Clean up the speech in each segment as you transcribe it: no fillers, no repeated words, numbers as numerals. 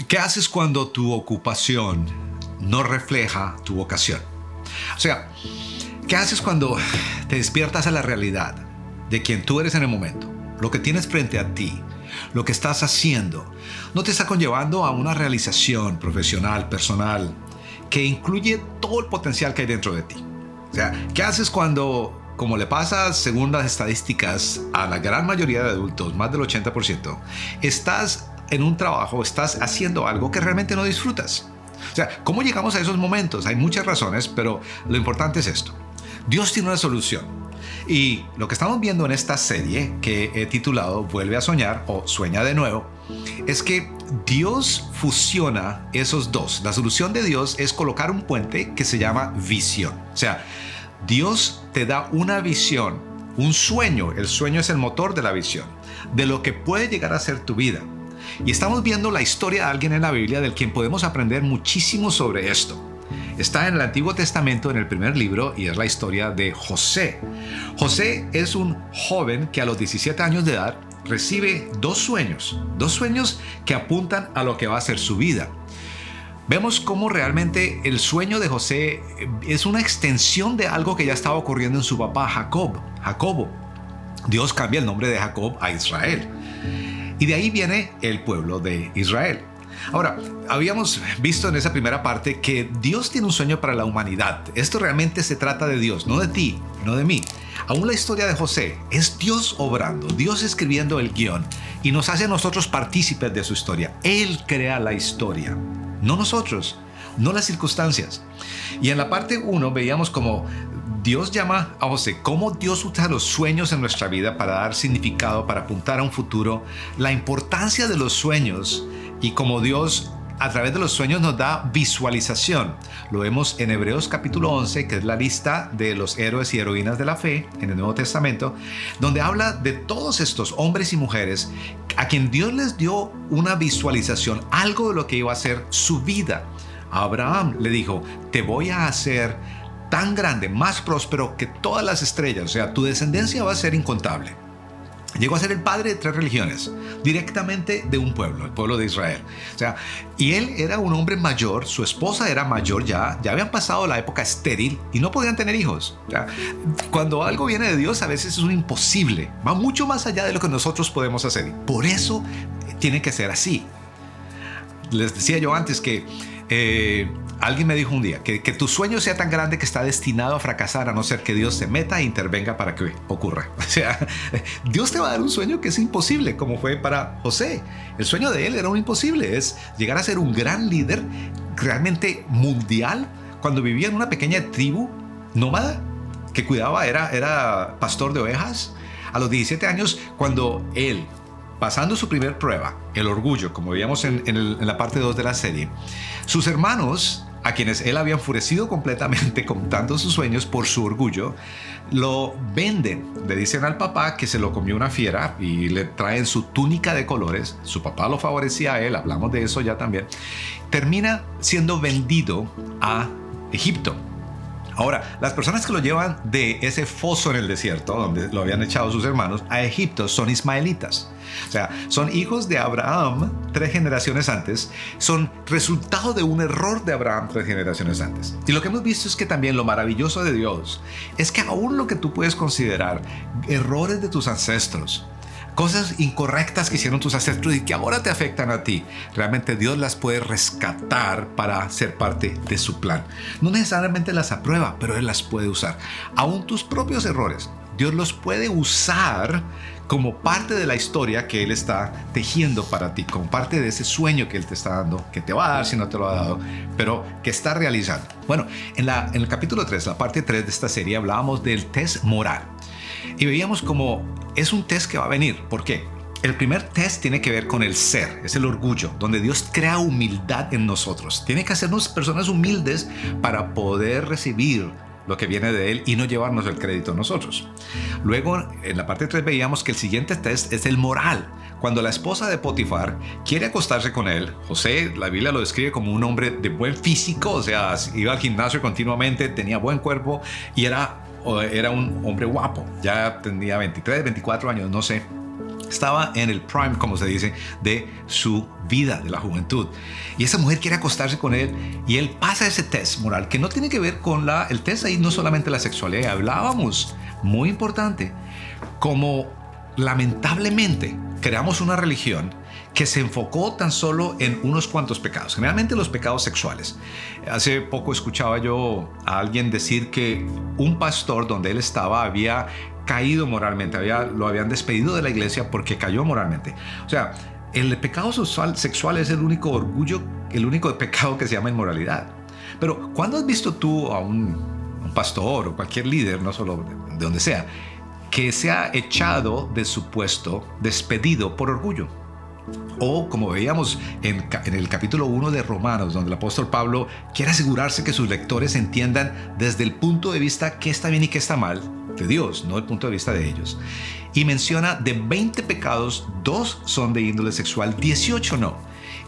¿Qué haces cuando tu ocupación no refleja tu vocación? O sea, ¿qué haces cuando te despiertas a la realidad de quien tú eres en el momento? Lo que tienes frente a ti, lo que estás haciendo, no te está conllevando a una realización profesional, personal, que incluye todo el potencial que hay dentro de ti. O sea, ¿qué haces cuando, como le pasa según las estadísticas a la gran mayoría de adultos, más del 80%, estás en un trabajo, estás haciendo algo que realmente no disfrutas? O sea, ¿cómo llegamos a esos momentos? Hay muchas razones, pero lo importante es esto. Dios tiene una solución. Y lo que estamos viendo en esta serie que he titulado Vuelve a soñar o Sueña de nuevo, es que Dios fusiona esos dos. La solución de Dios es colocar un puente que se llama visión. O sea, Dios te da una visión, un sueño. El sueño es el motor de la visión, de lo que puede llegar a ser tu vida. Y estamos viendo la historia de alguien en la Biblia del quien podemos aprender muchísimo sobre esto. Está en el Antiguo Testamento, en el primer libro, y es la historia de José. José es un joven que a los 17 años de edad recibe dos sueños que apuntan a lo que va a ser su vida. Vemos cómo realmente el sueño de José es una extensión de algo que ya estaba ocurriendo en su papá Jacobo. Dios cambia el nombre de Jacob a Israel. Y de ahí viene el pueblo de Israel. Ahora, habíamos visto en esa primera parte que Dios tiene un sueño para la humanidad. Esto realmente se trata de Dios, no de ti, no de mí. Aún la historia de José es Dios obrando, Dios escribiendo el guión y nos hace a nosotros partícipes de su historia. Él crea la historia, no nosotros, no las circunstancias. Y en la parte 1 veíamos cómo Dios llama a José, cómo Dios usa los sueños en nuestra vida para dar significado, para apuntar a un futuro, la importancia de los sueños y cómo Dios a través de los sueños nos da visualización. Lo vemos en Hebreos capítulo 11, que es la lista de los héroes y heroínas de la fe en el Nuevo Testamento, donde habla de todos estos hombres y mujeres a quien Dios les dio una visualización, algo de lo que iba a ser su vida. A Abraham le dijo, te voy a hacer tan grande, más próspero que todas las estrellas, o sea, tu descendencia va a ser incontable. Llegó a ser el padre de 3 religiones, directamente de un pueblo, el pueblo de Israel. O sea, y él era un hombre mayor, su esposa era mayor ya habían pasado la época estéril y no podían tener hijos. O sea, cuando algo viene de Dios a veces es un imposible, va mucho más allá de lo que nosotros podemos hacer. Por eso tiene que ser así. Les decía yo antes que alguien me dijo un día que tu sueño sea tan grande que está destinado a fracasar a no ser que Dios se meta e intervenga para que ocurra. O sea, Dios te va a dar un sueño que es imposible, como fue para José. El sueño de él era un imposible, es llegar a ser un gran líder realmente mundial cuando vivía en una pequeña tribu nómada que cuidaba, era pastor de ovejas. A los 17 años, cuando él, pasando su primer prueba, el orgullo, como veíamos en la parte 2 de la serie, sus hermanos, a quienes él había enfurecido completamente contando sus sueños por su orgullo, lo venden. Le dicen al papá que se lo comió una fiera y le traen su túnica de colores. Su papá lo favorecía a él, hablamos de eso ya también. Termina siendo vendido a Egipto. Ahora, las personas que lo llevan de ese foso en el desierto, donde lo habían echado sus hermanos, a Egipto son ismaelitas. O sea, son hijos de Abraham 3 generaciones antes, son resultado de un error de Abraham 3 generaciones antes. Y lo que hemos visto es que también lo maravilloso de Dios es que aún lo que tú puedes considerar errores de tus ancestros, cosas incorrectas que hicieron tus ancestros y que ahora te afectan a ti, realmente Dios las puede rescatar para ser parte de su plan. No necesariamente las aprueba, pero Él las puede usar. Aún tus propios errores, Dios los puede usar como parte de la historia que Él está tejiendo para ti, como parte de ese sueño que Él te está dando, que te va a dar si no te lo ha dado, pero que está realizando. Bueno, en el capítulo 3, la parte 3 de esta serie, hablábamos del test moral. Y veíamos cómo es un test que va a venir. ¿Por qué? El primer test tiene que ver con el ser, es el orgullo, donde Dios crea humildad en nosotros. Tiene que hacernos personas humildes para poder recibir lo que viene de Él y no llevarnos el crédito nosotros. Luego, en la parte 3 veíamos que el siguiente test es el moral. Cuando la esposa de Potifar quiere acostarse con él, José, la Biblia lo describe como un hombre de buen físico, o sea, iba al gimnasio continuamente, tenía buen cuerpo y era un hombre guapo. Ya tenía 23, 24 años, no sé. Estaba en el prime, como se dice, de su vida, de la juventud. Y esa mujer quiere acostarse con él y él pasa ese test moral que no tiene que ver con el test ahí, no solamente la sexualidad. Hablábamos, muy importante, como lamentablemente creamos una religión que se enfocó tan solo en unos cuantos pecados, generalmente los pecados sexuales. Hace poco escuchaba yo a alguien decir que un pastor donde él estaba había caído moralmente, lo habían despedido de la iglesia porque cayó moralmente. O sea, el pecado sexual es el único pecado que se llama inmoralidad. Pero ¿cuándo has visto tú a un pastor o cualquier líder, no solo de donde sea, que se ha echado de su puesto, despedido por orgullo? O como veíamos en el capítulo 1 de Romanos, donde el apóstol Pablo quiere asegurarse que sus lectores entiendan desde el punto de vista qué está bien y qué está mal de Dios, no el punto de vista de ellos. Y menciona de 20 pecados, 2 son de índole sexual, 18 no.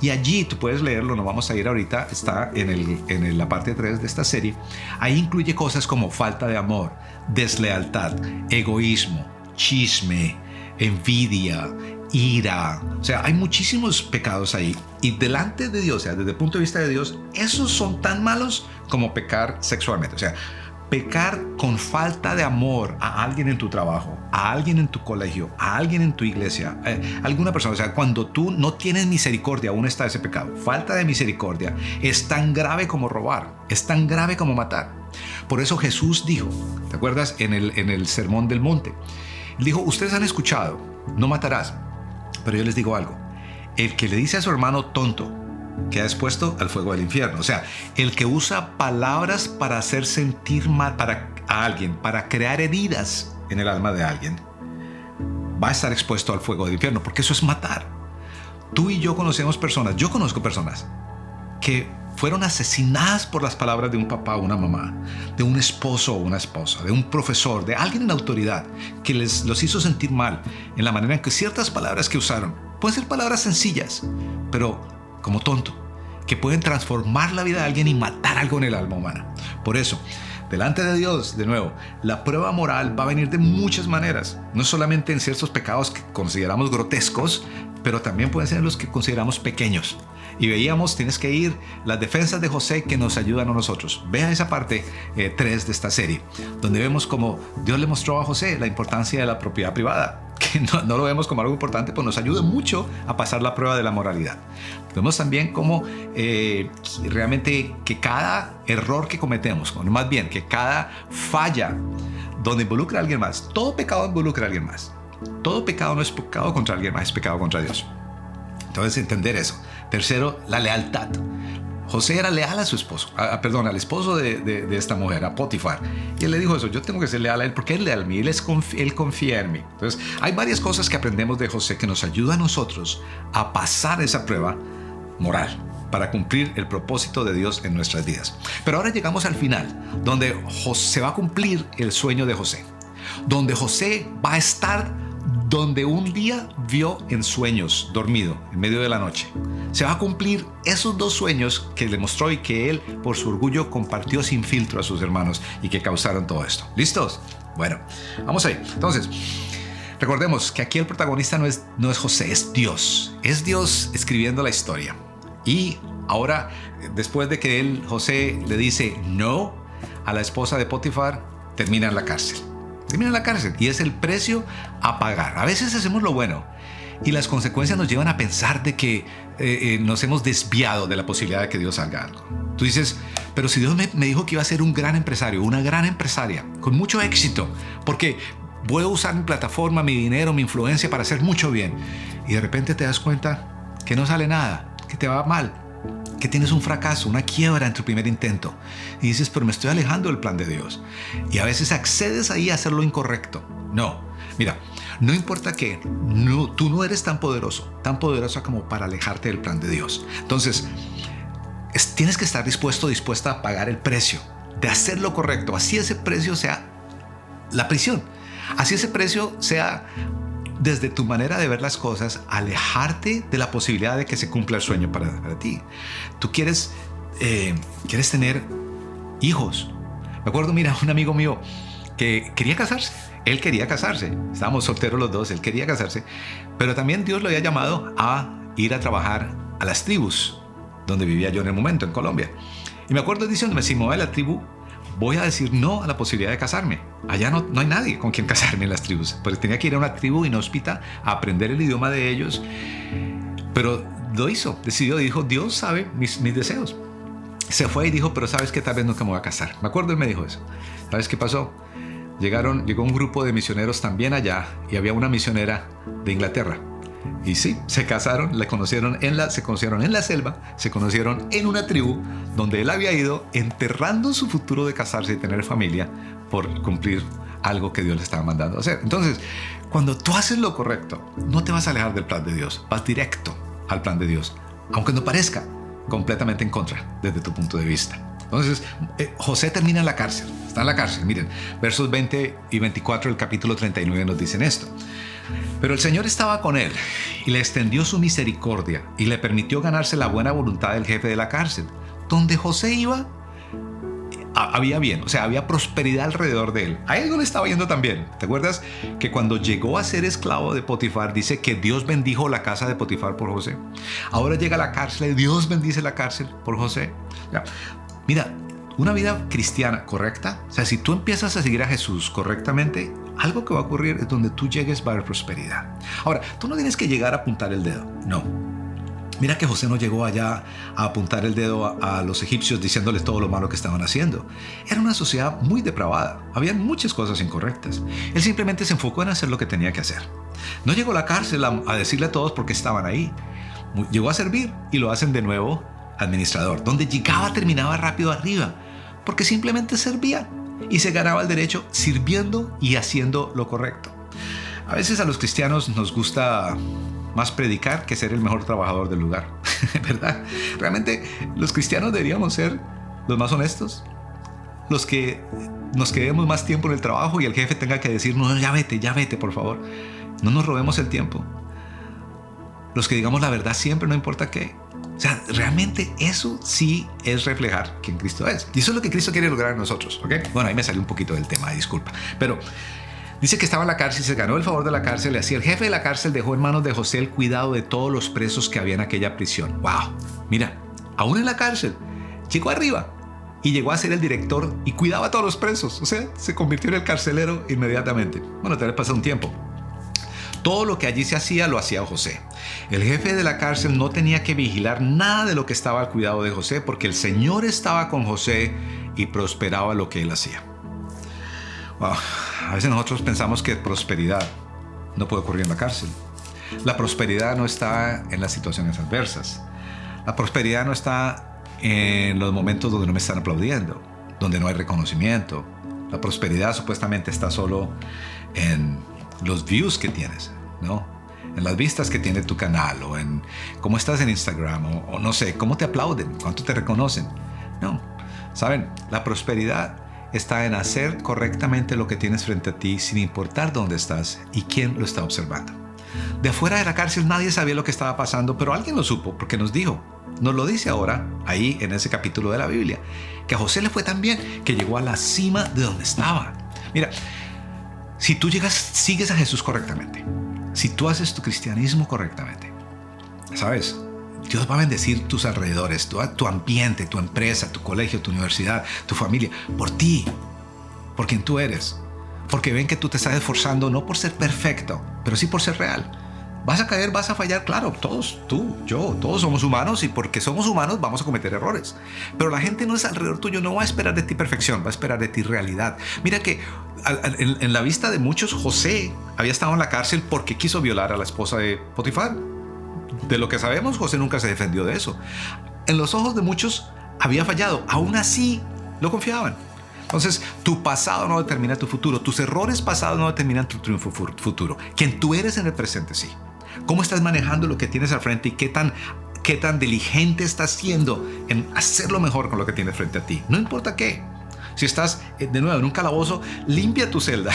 Y allí tú puedes leerlo, no vamos a ir ahorita, está en la parte 3 de esta serie. Ahí incluye cosas como falta de amor, deslealtad, egoísmo, chisme, envidia, ira. O sea, hay muchísimos pecados ahí. Y delante de Dios, o sea, desde el punto de vista de Dios, esos son tan malos como pecar sexualmente. O sea, pecar con falta de amor a alguien en tu trabajo, a alguien en tu colegio, a alguien en tu iglesia, a alguna persona. O sea, cuando tú no tienes misericordia, aún está ese pecado. Falta de misericordia es tan grave como robar, es tan grave como matar. Por eso Jesús dijo, ¿te acuerdas? En el Sermón del Monte, él dijo, ustedes han escuchado, no matarás. Pero yo les digo algo, el que le dice a su hermano tonto, queda expuesto al fuego del infierno. O sea, el que usa palabras para hacer sentir mal a alguien, para crear heridas en el alma de alguien, va a estar expuesto al fuego del infierno, porque eso es matar. Tú y yo conocemos personas, yo conozco personas que fueron asesinadas por las palabras de un papá o una mamá, de un esposo o una esposa, de un profesor, de alguien en autoridad que los hizo sentir mal en la manera en que ciertas palabras que usaron pueden ser palabras sencillas, pero como tonto, que pueden transformar la vida de alguien y matar algo en el alma humana. Por eso, delante de Dios, de nuevo, la prueba moral va a venir de muchas maneras, no solamente en ciertos pecados que consideramos grotescos, pero también pueden ser los que consideramos pequeños. Y veíamos, tienes que ir, las defensas de José que nos ayudan a nosotros. Vea esa parte 3 de esta serie, donde vemos cómo Dios le mostró a José la importancia de la propiedad privada, que no lo vemos como algo importante, pues nos ayuda mucho a pasar la prueba de la moralidad. Vemos también cómo realmente que cada error que cometemos, o más bien que cada falla donde involucra a alguien más, todo pecado involucra a alguien más. Todo pecado no es pecado contra alguien más, es pecado contra Dios. Entonces, entender eso. Tercero, la lealtad. José era leal a su esposo, al esposo de esta mujer, a Potifar. Y él le dijo eso, yo tengo que ser leal a él porque él es leal a mí, él confía en mí. Entonces, hay varias cosas que aprendemos de José que nos ayudan a nosotros a pasar esa prueba moral para cumplir el propósito de Dios en nuestras vidas. Pero ahora llegamos al final, donde se va a cumplir el sueño de José, donde José va a estar donde un día vio en sueños, dormido, en medio de la noche. Se va a cumplir esos 2 sueños que le mostró y que él, por su orgullo, compartió sin filtro a sus hermanos y que causaron todo esto. ¿Listos? Bueno, vamos ahí. Entonces, recordemos que aquí el protagonista no es José, es Dios. Es Dios escribiendo la historia. Y ahora, después de que José le dice no a la esposa de Potifar, termina en la cárcel. Y es el precio a pagar. A veces hacemos lo bueno y las consecuencias nos llevan a pensar de que nos hemos desviado de la posibilidad de que Dios haga algo. Tú dices, pero si Dios me dijo que iba a ser un gran empresario, una gran empresaria, con mucho éxito, porque voy a usar mi plataforma, mi dinero, mi influencia para hacer mucho bien. Y de repente te das cuenta que no sale nada, que te va mal, que tienes un fracaso, una quiebra en tu primer intento. Y dices, pero me estoy alejando del plan de Dios. Y a veces accedes ahí a hacer lo incorrecto. No, mira, no importa que tú no eres tan poderosa como para alejarte del plan de Dios. Entonces, tienes que estar dispuesta a pagar el precio de hacer lo correcto. Así ese precio sea la prisión. Así ese precio sea, desde tu manera de ver las cosas, alejarte de la posibilidad de que se cumpla el sueño para ti. Tú quieres tener hijos. Me acuerdo, mira, un amigo mío que quería casarse Él quería casarse, estábamos solteros los dos, él quería casarse, pero también Dios lo había llamado a ir a trabajar a las tribus, donde vivía yo en el momento, en Colombia. Y me acuerdo diciéndome, si me voy a la tribu, voy a decir no a la posibilidad de casarme. Allá no hay nadie con quien casarme en las tribus. Pues tenía que ir a una tribu inhóspita a aprender el idioma de ellos. Pero lo hizo, decidió, dijo, Dios sabe mis deseos. Se fue y dijo, pero sabes que tal vez nunca me voy a casar. Me acuerdo, él me dijo eso. ¿Sabes qué pasó? Llegó un grupo de misioneros también allá y había una misionera de Inglaterra. Y sí, se casaron, se conocieron en la selva, se conocieron en una tribu donde él había ido enterrando su futuro de casarse y tener familia por cumplir algo que Dios le estaba mandando a hacer. Entonces, cuando tú haces lo correcto, no te vas a alejar del plan de Dios, vas directo al plan de Dios, aunque no parezca completamente en contra desde tu punto de vista. Entonces, José termina en la cárcel, está en la cárcel. Miren, versos 20 y 24 del capítulo 39 nos dicen esto. Pero el Señor estaba con él y le extendió su misericordia y le permitió ganarse la buena voluntad del jefe de la cárcel. Donde José iba, había bien, o sea, había prosperidad alrededor de él. A él no le estaba yendo tan bien. ¿Te acuerdas que cuando llegó a ser esclavo de Potifar, dice que Dios bendijo la casa de Potifar por José? Ahora llega a la cárcel y Dios bendice la cárcel por José. Ya. Mira, una vida cristiana correcta, o sea, si tú empiezas a seguir a Jesús correctamente, algo que va a ocurrir es donde tú llegues va a haber prosperidad. Ahora, tú no tienes que llegar a apuntar el dedo, no. Mira que José no llegó allá a apuntar el dedo a los egipcios diciéndoles todo lo malo que estaban haciendo. Era una sociedad muy depravada, habían muchas cosas incorrectas. Él simplemente se enfocó en hacer lo que tenía que hacer. No llegó a la cárcel a decirle a todos por qué estaban ahí. Llegó a servir y lo hacen de nuevo administrador. Donde llegaba terminaba rápido arriba, porque simplemente servía y se ganaba el derecho sirviendo y haciendo lo correcto. A veces a los cristianos nos gusta más predicar que ser el mejor trabajador del lugar, ¿verdad? Realmente los cristianos deberíamos ser los más honestos, los que nos quedemos más tiempo en el trabajo y el jefe tenga que decir, no, ya vete, por favor. No nos robemos el tiempo. Los que digamos la verdad siempre, no importa qué. O sea, realmente eso sí es reflejar quién Cristo es. Y eso es lo que Cristo quiere lograr en nosotros, ¿ok? Bueno, ahí me salió un poquito del tema, disculpa. Pero dice que estaba en la cárcel, se ganó el favor de la cárcel. Y así el jefe de la cárcel dejó en manos de José el cuidado de todos los presos que había en aquella prisión. ¡Wow! Mira, aún en la cárcel, llegó arriba y llegó a ser el director y cuidaba a todos los presos. O sea, se convirtió en el carcelero inmediatamente. Bueno, tal vez pasó un tiempo. Todo lo que allí se hacía, lo hacía José. El jefe de la cárcel no tenía que vigilar nada de lo que estaba al cuidado de José, porque el Señor estaba con José y prosperaba lo que él hacía. Wow. A veces nosotros pensamos que prosperidad no puede ocurrir en la cárcel. La prosperidad no está en las situaciones adversas. La prosperidad no está en los momentos donde no me están aplaudiendo, donde no hay reconocimiento. La prosperidad supuestamente está solo en los views que tienes, ¿no? En las vistas que tiene tu canal, o en cómo estás en Instagram, o no sé, cómo te aplauden, cuánto te reconocen. No, saben, la prosperidad está en hacer correctamente lo que tienes frente a ti sin importar dónde estás y quién lo está observando. De afuera de la cárcel nadie sabía lo que estaba pasando, pero alguien lo supo porque nos lo dice ahora, ahí en ese capítulo de la Biblia, que a José le fue tan bien que llegó a la cima de donde estaba. Mira, si tú sigues a Jesús correctamente, si tú haces tu cristianismo correctamente, ¿sabes? Dios va a bendecir tus alrededores, tu ambiente, tu empresa, tu colegio, tu universidad, tu familia, por ti, por quien tú eres. Porque ven que tú te estás esforzando no por ser perfecto, pero sí por ser real. Vas a caer, vas a fallar, claro, todos, tú, yo, todos somos humanos y porque somos humanos vamos a cometer errores. Pero la gente no es alrededor tuyo, no va a esperar de ti perfección, va a esperar de ti realidad. Mira que en la vista de muchos, José había estado en la cárcel porque quiso violar a la esposa de Potifar. De lo que sabemos, José nunca se defendió de eso. En los ojos de muchos había fallado, aún así lo confiaban. Entonces, tu pasado no determina tu futuro, tus errores pasados no determinan tu triunfo futuro. Quien tú eres en el presente, sí. ¿Cómo estás manejando lo que tienes al frente y qué tan diligente estás siendo en hacerlo mejor con lo que tienes frente a ti? No importa qué. Si estás, de nuevo, en un calabozo, limpia tu celda.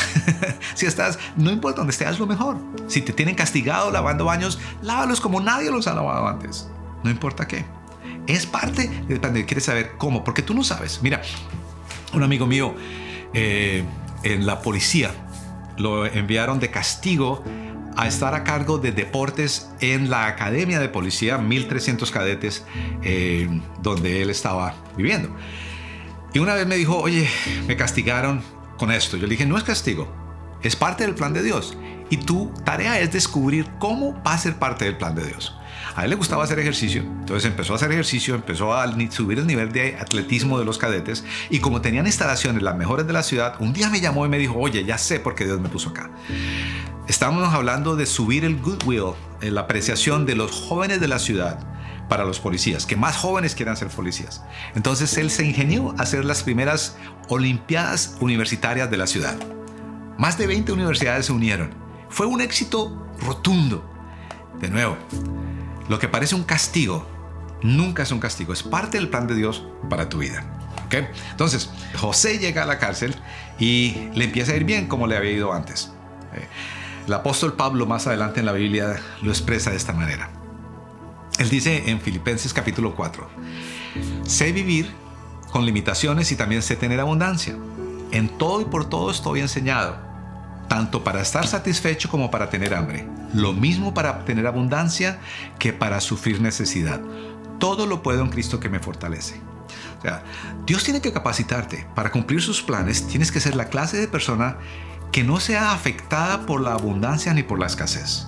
Si estás, no importa donde estés, haz lo mejor. Si te tienen castigado lavando baños, lávalos como nadie los ha lavado antes. No importa qué. Es parte de cuando quieres saber cómo, porque tú no sabes. Mira, un amigo mío en la policía lo enviaron de castigo a estar a cargo de deportes en la academia de policía, 1,300 cadetes, donde él estaba viviendo. Y una vez me dijo, oye, me castigaron con esto. Yo le dije, no es castigo, es parte del plan de Dios. Y tu tarea es descubrir cómo va a ser parte del plan de Dios. A él le gustaba hacer ejercicio, entonces empezó a hacer ejercicio, empezó a subir el nivel de atletismo de los cadetes, y como tenían instalaciones las mejores de la ciudad, un día me llamó y me dijo, oye, ya sé por qué Dios me puso acá. Estábamos hablando de subir el goodwill, la apreciación de los jóvenes de la ciudad para los policías, que más jóvenes quieran ser policías. Entonces él se ingenió a hacer las primeras olimpiadas universitarias de la ciudad. Más de 20 universidades se unieron. Fue un éxito rotundo. De nuevo, lo que parece un castigo nunca es un castigo, es parte del plan de Dios para tu vida. ¿Okay? Entonces, José llega a la cárcel y le empieza a ir bien como le había ido antes. El apóstol Pablo más adelante en la Biblia lo expresa de esta manera. Él dice en Filipenses capítulo 4, sé vivir con limitaciones y también sé tener abundancia. En todo y por todo estoy enseñado, tanto para estar satisfecho como para tener hambre. Lo mismo para tener abundancia que para sufrir necesidad. Todo lo puedo en Cristo que me fortalece. O sea, Dios tiene que capacitarte. Para cumplir sus planes, tienes que ser la clase de persona que no sea afectada por la abundancia ni por la escasez.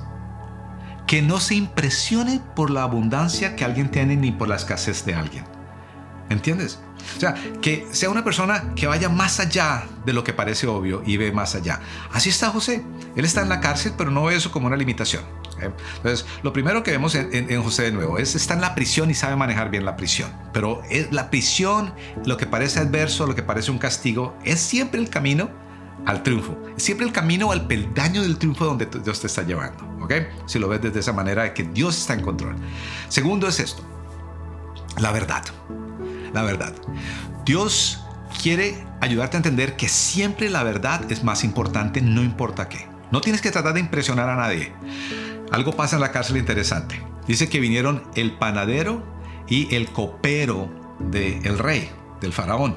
Que no se impresione por la abundancia que alguien tiene ni por la escasez de alguien. ¿Entiendes? O sea, que sea una persona que vaya más allá de lo que parece obvio y ve más allá. Así está José. Él está en la cárcel, pero no ve eso como una limitación. Entonces, lo primero que vemos en José de nuevo es está en la prisión y sabe manejar bien la prisión. Pero la prisión, lo que parece adverso, lo que parece un castigo, es siempre el camino al triunfo. Es siempre el camino al peldaño del triunfo donde Dios te está llevando. ¿Okay? Si lo ves desde esa manera, que Dios está en control. Segundo es esto, la verdad. La verdad. Dios quiere ayudarte a entender que siempre la verdad es más importante, no importa qué. No tienes que tratar de impresionar a nadie. Algo pasa en la cárcel interesante. Dice que vinieron el panadero y el copero del rey, del faraón.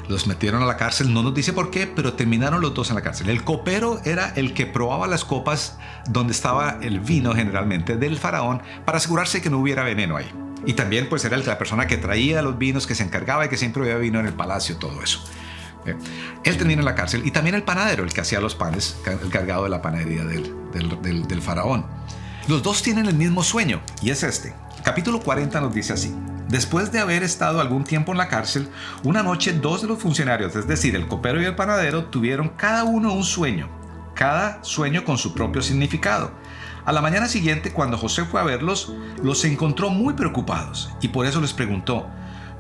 Los metieron a la cárcel, no nos dice por qué, pero terminaron los dos en la cárcel. El copero era el que probaba las copas donde estaba el vino generalmente del faraón para asegurarse que no hubiera veneno ahí. Y también pues era la persona que traía los vinos, que se encargaba de que siempre había vino en el palacio, todo eso. Él termina en la cárcel. Y también el panadero, el que hacía los panes, el cargado de la panadería del faraón. Los dos tienen el mismo sueño, y es este. Capítulo 40 nos dice así. Después de haber estado algún tiempo en la cárcel, una noche dos de los funcionarios, es decir, el copero y el panadero, tuvieron cada uno un sueño, cada sueño con su propio significado. A la mañana siguiente, cuando José fue a verlos, los encontró muy preocupados y por eso les preguntó,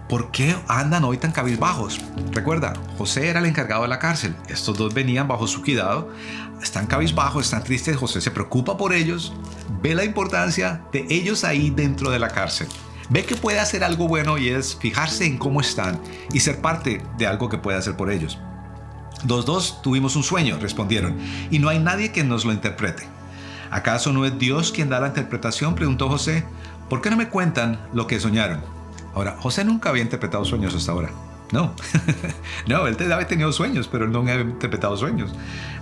¿por qué andan hoy tan cabizbajos? Recuerda, José era el encargado de la cárcel. Estos dos venían bajo su cuidado, están cabizbajos, están tristes. José se preocupa por ellos, ve la importancia de ellos ahí dentro de la cárcel. Ve que puede hacer algo bueno y es fijarse en cómo están y ser parte de algo que puede hacer por ellos. Los dos tuvimos un sueño, respondieron, y no hay nadie que nos lo interprete. ¿Acaso no es Dios quien da la interpretación?, preguntó José. ¿Por qué no me cuentan lo que soñaron? Ahora, José nunca había interpretado sueños hasta ahora. No, no, él había tenido sueños, pero él no había interpretado sueños.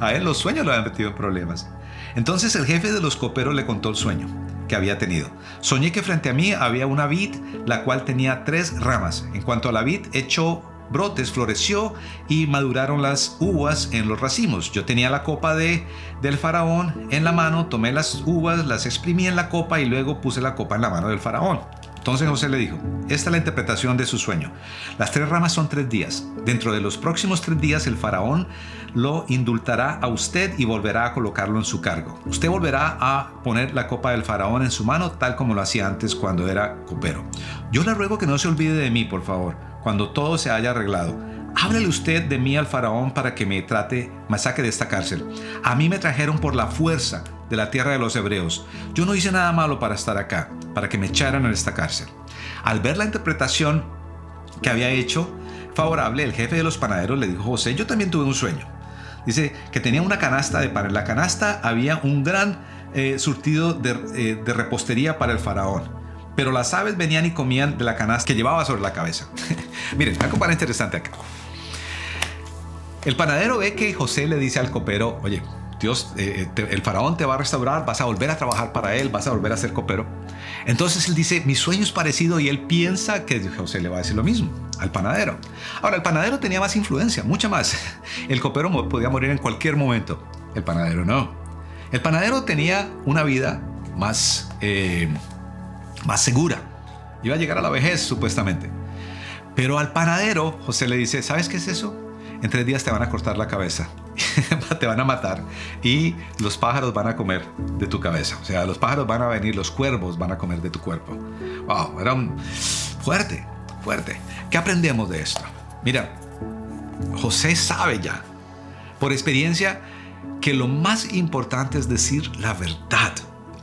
A él los sueños lo habían metido en problemas. Entonces el jefe de los coperos le contó el sueño que había tenido. Soñé que frente a mí había una vid, la cual tenía 3 ramas. En cuanto a la vid, echó brotes, floreció y maduraron las uvas en los racimos. Yo tenía la copa del faraón en la mano, tomé las uvas, las exprimí en la copa y luego puse la copa en la mano del faraón. Entonces José le dijo, esta es la interpretación de su sueño. Las 3 ramas son 3 días. Dentro de los próximos 3 días el faraón lo indultará a usted y volverá a colocarlo en su cargo. Usted volverá a poner la copa del faraón en su mano tal como lo hacía antes cuando era copero. Yo le ruego que no se olvide de mí, por favor, cuando todo se haya arreglado. Háblele usted de mí al faraón para que me saque de esta cárcel. A mí me trajeron por la fuerza de la tierra de los hebreos. Yo no hice nada malo para estar acá, para que me echaran en esta cárcel. Al ver la interpretación que había hecho favorable, el jefe de los panaderos le dijo a José, yo también tuve un sueño. Dice que tenía una canasta de pan. En la canasta había un gran surtido de repostería para el faraón. Pero las aves venían y comían de la canasta que llevaba sobre la cabeza. Miren, algo para interesante acá. El panadero ve que José le dice al copero, oye, el faraón te va a restaurar, vas a volver a trabajar para él, vas a volver a ser copero. Entonces él dice, mi sueño es parecido, y él piensa que José le va a decir lo mismo al panadero. Ahora, el panadero tenía más influencia, mucha más. El copero podía morir en cualquier momento, el panadero no. El panadero tenía una vida más segura. Iba a llegar a la vejez, supuestamente. Pero al panadero, José le dice, ¿sabes qué es eso? En 3 días te van a cortar la cabeza, te van a matar, y los pájaros van a comer de tu cabeza. O sea, los pájaros van a venir, los cuervos van a comer de tu cuerpo. Wow, era fuerte. ¿Qué aprendemos de esto? Mira, José sabe ya, por experiencia, que lo más importante es decir la verdad.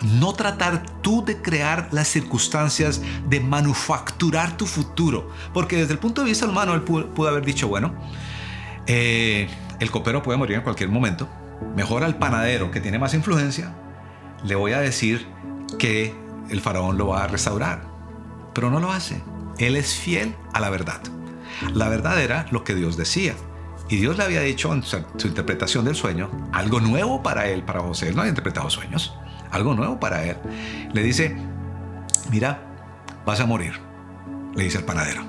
No tratar tú de crear las circunstancias, de manufacturar tu futuro. Porque desde el punto de vista humano, él pudo haber dicho, bueno, el copero puede morir en cualquier momento. Mejor al panadero, que tiene más influencia, le voy a decir que el faraón lo va a restaurar. Pero no lo hace. Él es fiel a la verdad. La verdad era lo que Dios decía. Y Dios le había dicho en su interpretación del sueño algo nuevo para él, para José. Él no había interpretado sueños. Algo nuevo para él. Le dice, mira, vas a morir, le dice el panadero.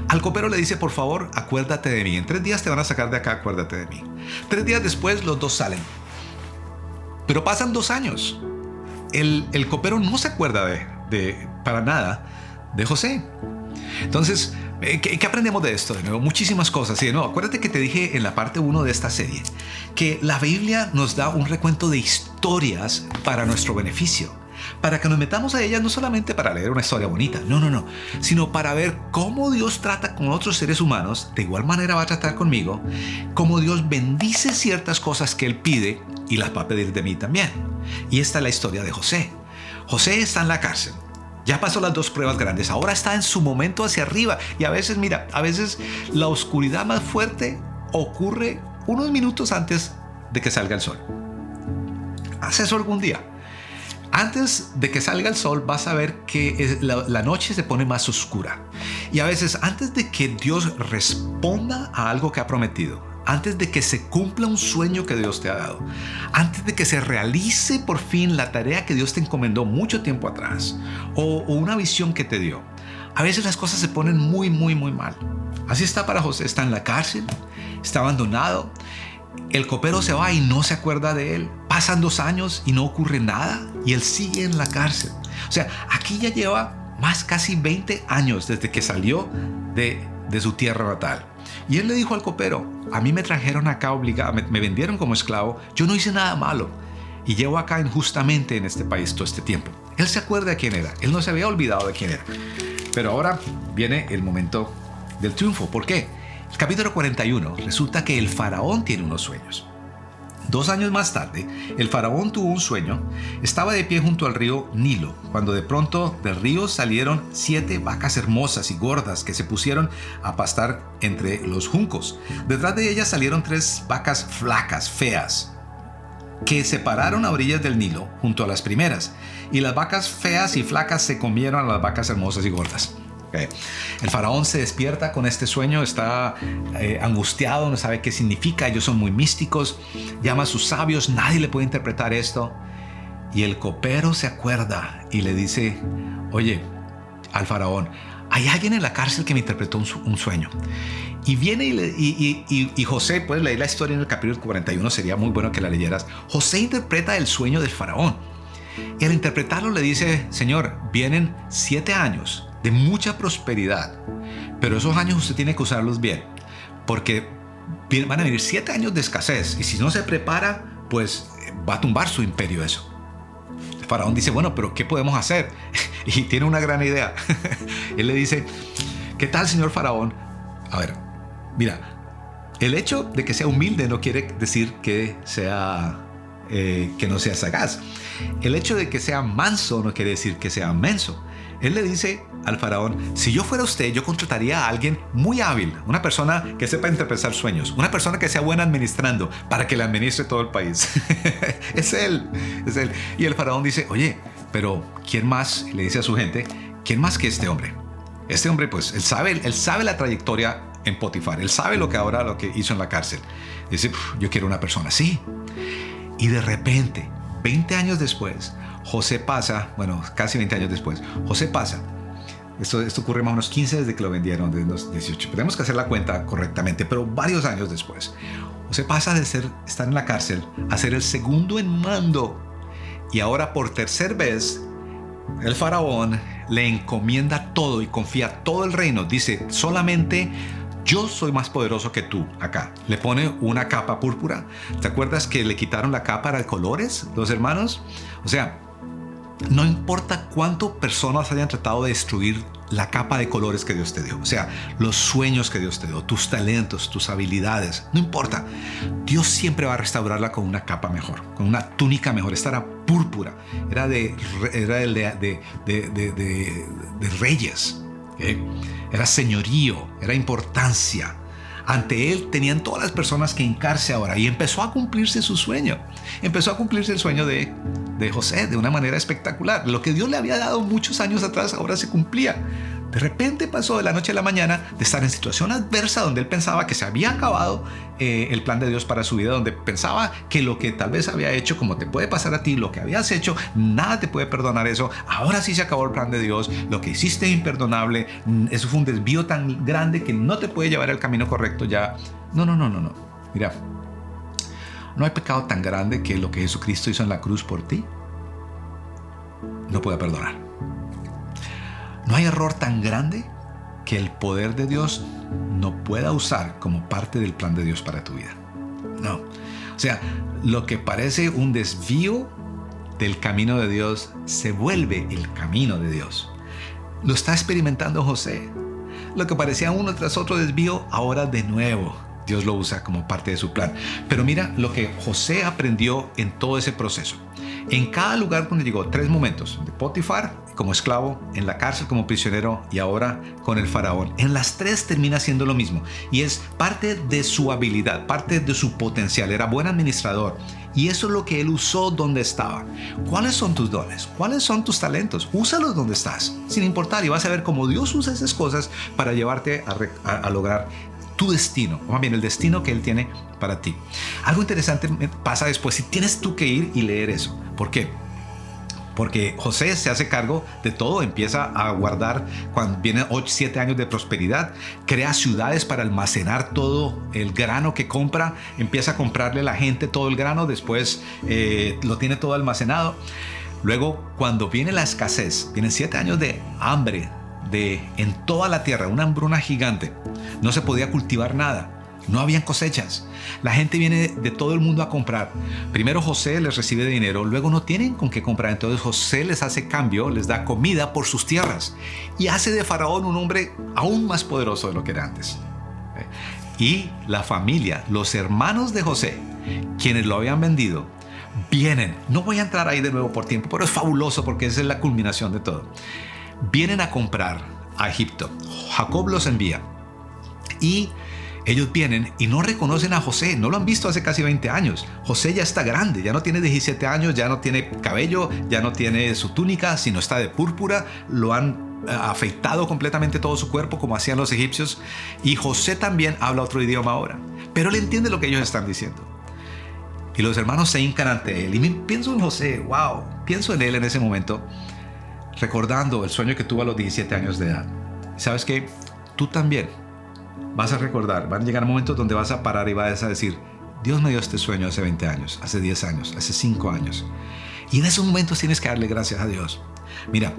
Al copero le dice, por favor, acuérdate de mí. En 3 días te van a sacar de acá, acuérdate de mí. 3 días después los dos salen. Pero pasan 2 años. El copero no se acuerda para nada de José. Entonces, ¿qué aprendemos de esto? De nuevo, muchísimas cosas. Y de nuevo, acuérdate que te dije en la parte 1 de esta serie que la Biblia nos da un recuento de historias para nuestro beneficio, para que nos metamos a ellas no solamente para leer una historia bonita, no, sino para ver cómo Dios trata con otros seres humanos, de igual manera va a tratar conmigo, cómo Dios bendice ciertas cosas que Él pide y las va a pedir de mí también. Y esta es la historia de José. José está en la cárcel. Ya pasó las 2 pruebas grandes, ahora está en su momento hacia arriba. Y a veces, mira, la oscuridad más fuerte ocurre unos minutos antes de que salga el sol. Haz eso algún día. Antes de que salga el sol vas a ver que la noche se pone más oscura. Y a veces antes de que Dios responda a algo que ha prometido, antes de que se cumpla un sueño que Dios te ha dado, antes de que se realice por fin la tarea que Dios te encomendó mucho tiempo atrás, o una visión que te dio, a veces las cosas se ponen muy mal. Así está para José. Está en la cárcel, está abandonado. El copero se va y no se acuerda de él. Pasan 2 años y no ocurre nada, y él sigue en la cárcel. O sea, aquí ya lleva casi 20 años desde que salió de su tierra natal. Y él le dijo al copero, a mí me trajeron acá obligado, me vendieron como esclavo, yo no hice nada malo y llevo acá injustamente en este país todo este tiempo. Él se acuerda de quién era, él no se había olvidado de quién era. Pero ahora viene el momento del triunfo. ¿Por qué? El capítulo 41 resulta que el faraón tiene unos sueños. 2 años más tarde, el faraón tuvo un sueño. Estaba de pie junto al río Nilo, cuando de pronto del río salieron 7 vacas hermosas y gordas que se pusieron a pastar entre los juncos. Detrás de ellas salieron 3 vacas flacas, feas, que se pararon a orillas del Nilo junto a las primeras. Y las vacas feas y flacas se comieron a las vacas hermosas y gordas. Okay. El faraón se despierta con este sueño, está angustiado, no sabe qué significa. Ellos son muy místicos, llama a sus sabios, nadie le puede interpretar esto. Y el copero se acuerda y le dice, oye, al faraón, hay alguien en la cárcel que me interpretó un sueño. Y viene y José, puedes leer la historia en el capítulo 41, sería muy bueno que la leyeras. José interpreta el sueño del faraón. Y al interpretarlo le dice, Señor, vienen 7 años de mucha prosperidad, pero esos años usted tiene que usarlos bien, porque van a venir 7 años de escasez, y si no se prepara, pues va a tumbar su imperio eso. El faraón dice, bueno, pero ¿qué podemos hacer? Y tiene una gran idea. Él le dice, ¿qué tal, señor faraón? A ver, mira, el hecho de que sea humilde no quiere decir que no sea sagaz. El hecho de que sea manso no quiere decir que sea menso. Él le dice al faraón, si yo fuera usted, yo contrataría a alguien muy hábil, una persona que sepa interpretar sueños, una persona que sea buena administrando, para que le administre todo el país. Es él. Y el faraón dice, oye, pero ¿quién más? Le dice a su gente, ¿quién más que este hombre? Este hombre, pues, él sabe la trayectoria en Potifar, él sabe lo que hizo en la cárcel. Dice, yo quiero una persona así. Y de repente, 20 años después, José pasa, bueno, casi 20 años después, José pasa. Esto ocurre más o menos 15 desde que lo vendieron, de los 18. Tenemos que hacer la cuenta correctamente, pero varios años después. José pasa de estar en la cárcel a ser el segundo en mando. Y ahora por tercera vez, el faraón le encomienda todo y confía todo el reino. Dice, solamente yo soy más poderoso que tú acá. Le pone una capa púrpura. ¿Te acuerdas que le quitaron la capa de colores los hermanos? O sea, no importa cuánto personas hayan tratado de destruir la capa de colores que Dios te dio, o sea, los sueños que Dios te dio, tus talentos, tus habilidades, no importa. Dios siempre va a restaurarla con una capa mejor, con una túnica mejor. Esta era púrpura, era de reyes, ¿okay? Era señorío, era importancia. Ante él tenían todas las personas que hincarse ahora, y empezó a cumplirse su sueño. Empezó a cumplirse el sueño de José de una manera espectacular. Lo que Dios le había dado muchos años atrás ahora se cumplía. De repente pasó de la noche a la mañana de estar en situación adversa, donde él pensaba que se había acabado el plan de Dios para su vida, donde pensaba que lo que tal vez había hecho, como te puede pasar a ti, lo que habías hecho, nada te puede perdonar eso. Ahora sí se acabó el plan de Dios, lo que hiciste es imperdonable, eso fue un desvío tan grande que no te puede llevar al camino correcto ya. No. Mira, no hay pecado tan grande que lo que Jesucristo hizo en la cruz por ti no pueda perdonar. No hay error tan grande que el poder de Dios no pueda usar como parte del plan de Dios para tu vida. No. O sea, lo que parece un desvío del camino de Dios se vuelve el camino de Dios. Lo está experimentando José. Lo que parecía uno tras otro desvío, ahora de nuevo Dios lo usa como parte de su plan. Pero mira lo que José aprendió en todo ese proceso. En cada lugar donde llegó, 3 momentos: de Potifar como esclavo, en la cárcel como prisionero y ahora con el faraón. En las 3 termina siendo lo mismo, y es parte de su habilidad, parte de su potencial. Era buen administrador, y eso es lo que él usó donde estaba. ¿Cuáles son tus dones? ¿Cuáles son tus talentos? Úsalos donde estás, sin importar, y vas a ver cómo Dios usa esas cosas para llevarte a lograr tu destino, o más bien el destino que Él tiene para ti. Algo interesante pasa después, si tienes tú que ir y leer eso. ¿Por qué? Porque José se hace cargo de todo, empieza a guardar, cuando vienen 7 años de prosperidad, crea ciudades para almacenar todo el grano que compra, empieza a comprarle a la gente todo el grano, después lo tiene todo almacenado. Luego, cuando viene la escasez, vienen 7 años de hambre en toda la tierra, una hambruna gigante, no se podía cultivar nada. No habían cosechas. La gente viene de todo el mundo a comprar. Primero José les recibe dinero, luego no tienen con qué comprar. Entonces José les hace cambio, les da comida por sus tierras y hace de Faraón un hombre aún más poderoso de lo que era antes. Y la familia, los hermanos de José, quienes lo habían vendido, vienen. No voy a entrar ahí de nuevo por tiempo, pero es fabuloso porque esa es la culminación de todo. Vienen a comprar a Egipto. Jacob los envía y ellos vienen y no reconocen a José, no lo han visto hace casi 20 años. José ya está grande, ya no tiene 17 años, ya no tiene cabello, ya no tiene su túnica, sino está de púrpura. Lo han afeitado completamente todo su cuerpo como hacían los egipcios. Y José también habla otro idioma ahora, pero él entiende lo que ellos están diciendo. Y los hermanos se hincan ante él. Y pienso en José, wow, pienso en él en ese momento, recordando el sueño que tuvo a los 17 años de edad. ¿Sabes qué? Tú también vas a recordar, van a llegar momentos donde vas a parar y vas a decir: Dios me dio este sueño hace 20 años, hace 10 años, hace 5 años. Y en esos momentos tienes que darle gracias a Dios. Mira,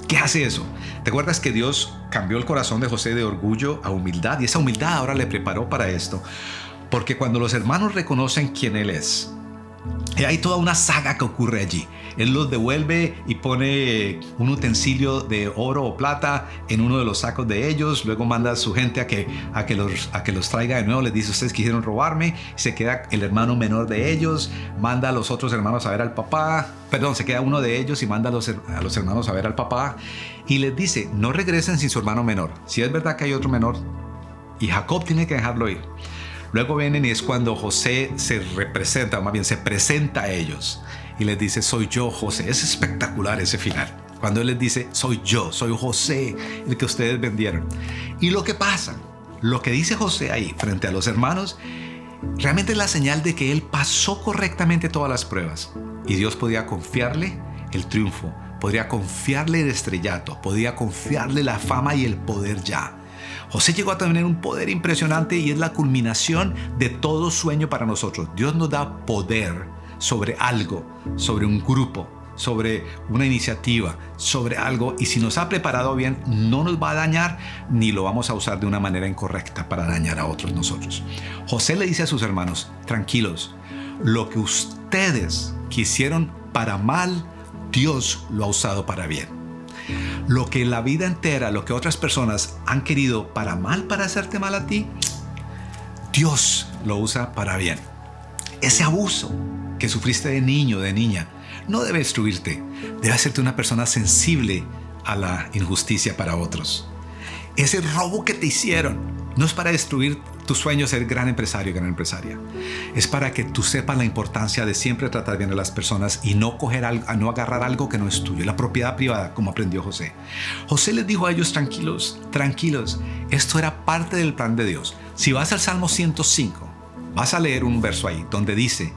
¿qué hace eso? ¿Te acuerdas que Dios cambió el corazón de José de orgullo a humildad? Y esa humildad ahora le preparó para esto. Porque cuando los hermanos reconocen quién Él es, hay toda una saga que ocurre allí. Él los devuelve y pone un utensilio de oro o plata en uno de los sacos de ellos. Luego manda a su gente a que los traiga de nuevo. Les dice: ustedes quisieron robarme. Se queda el hermano menor de ellos. Manda a los otros hermanos a ver al papá. Perdón, se queda uno de ellos y manda a los hermanos a ver al papá. Y les dice: no regresen sin su hermano menor. Si es verdad que hay otro menor, y Jacob tiene que dejarlo ir. Luego vienen y es cuando José se representa, o más bien se presenta a ellos y les dice: soy yo, José. Es espectacular ese final, cuando él les dice: soy yo, soy José, el que ustedes vendieron. Y lo que pasa, lo que dice José ahí frente a los hermanos, realmente es la señal de que él pasó correctamente todas las pruebas y Dios podía confiarle el triunfo, podría confiarle el estrellato, podía confiarle la fama y el poder ya. José llegó a tener un poder impresionante y es la culminación de todo sueño para nosotros. Dios nos da poder sobre algo, sobre un grupo, sobre una iniciativa, sobre algo, y si nos ha preparado bien, no nos va a dañar ni lo vamos a usar de una manera incorrecta para dañar a otros nosotros. José le dice a sus hermanos: tranquilos, lo que ustedes quisieron para mal, Dios lo ha usado para bien. Lo que la vida entera, lo que otras personas han querido para mal, para hacerte mal a ti, Dios lo usa para bien. Ese abuso que sufriste de niño, de niña, no debe destruirte, debe hacerte una persona sensible a la injusticia para otros. Ese robo que te hicieron no es para destruir tu sueño ser gran empresario, gran empresaria. Es para que tú sepas la importancia de siempre tratar bien a las personas y no no agarrar algo que no es tuyo, la propiedad privada, como aprendió José. José les dijo a ellos: tranquilos, tranquilos, esto era parte del plan de Dios. Si vas al Salmo 105, vas a leer un verso ahí donde dice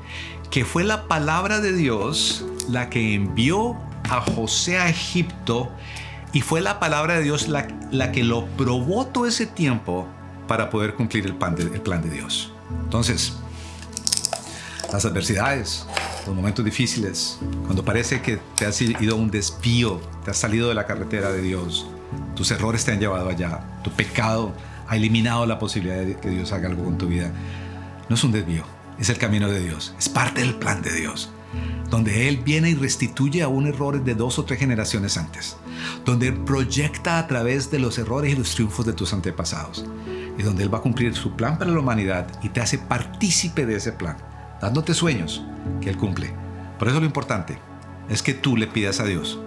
que fue la palabra de Dios la que envió a José a Egipto, y fue la palabra de Dios la que lo probó todo ese tiempo para poder cumplir el plan de Dios. Entonces, las adversidades, los momentos difíciles, cuando parece que te has ido a un desvío, te has salido de la carretera de Dios, tus errores te han llevado allá, tu pecado ha eliminado la posibilidad de que Dios haga algo con tu vida, no es un desvío, es el camino de Dios, es parte del plan de Dios, donde Él viene y restituye aún errores de 2 o 3 generaciones antes, donde Él proyecta a través de los errores y los triunfos de tus antepasados, y donde Él va a cumplir su plan para la humanidad y te hace partícipe de ese plan, dándote sueños que Él cumple. Por eso lo importante es que tú le pidas a Dios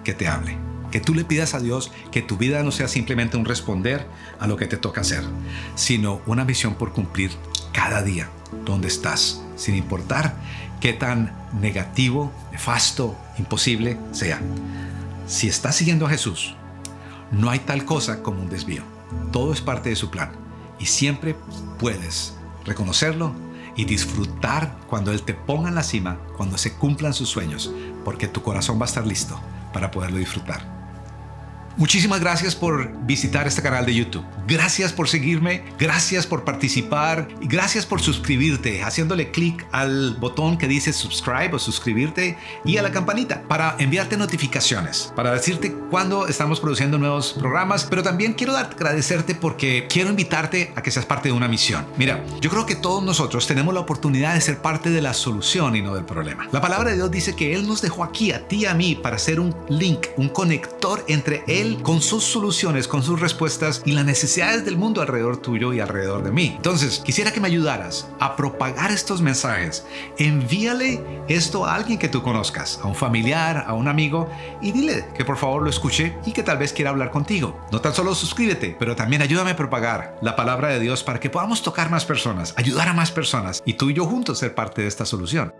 que te hable, que tú le pidas a Dios que tu vida no sea simplemente un responder a lo que te toca hacer, sino una misión por cumplir cada día donde estás, sin importar qué tan negativo, nefasto, imposible sea. Si estás siguiendo a Jesús, no hay tal cosa como un desvío. Todo es parte de su plan y siempre puedes reconocerlo y disfrutar cuando Él te ponga en la cima, cuando se cumplan sus sueños, porque tu corazón va a estar listo para poderlo disfrutar. Muchísimas gracias por visitar este canal de YouTube. Gracias por seguirme, gracias por participar y gracias por suscribirte haciéndole clic al botón que dice subscribe o suscribirte y a la campanita para enviarte notificaciones, para decirte cuando estamos produciendo nuevos programas, pero también quiero agradecerte porque quiero invitarte a que seas parte de una misión. Mira, yo creo que todos nosotros tenemos la oportunidad de ser parte de la solución y no del problema. La palabra de Dios dice que Él nos dejó aquí, a ti y a mí, para ser un link, un conector entre Él con sus soluciones, con sus respuestas y las necesidades del mundo alrededor tuyo y alrededor de mí. Entonces, quisiera que me ayudaras a propagar estos mensajes. Envíale esto a alguien que tú conozcas, a un familiar, a un amigo, y dile que por favor lo escuche y que tal vez quiera hablar contigo. No tan solo suscríbete, pero también ayúdame a propagar la palabra de Dios para que podamos tocar más personas, ayudar a más personas y tú y yo juntos ser parte de esta solución.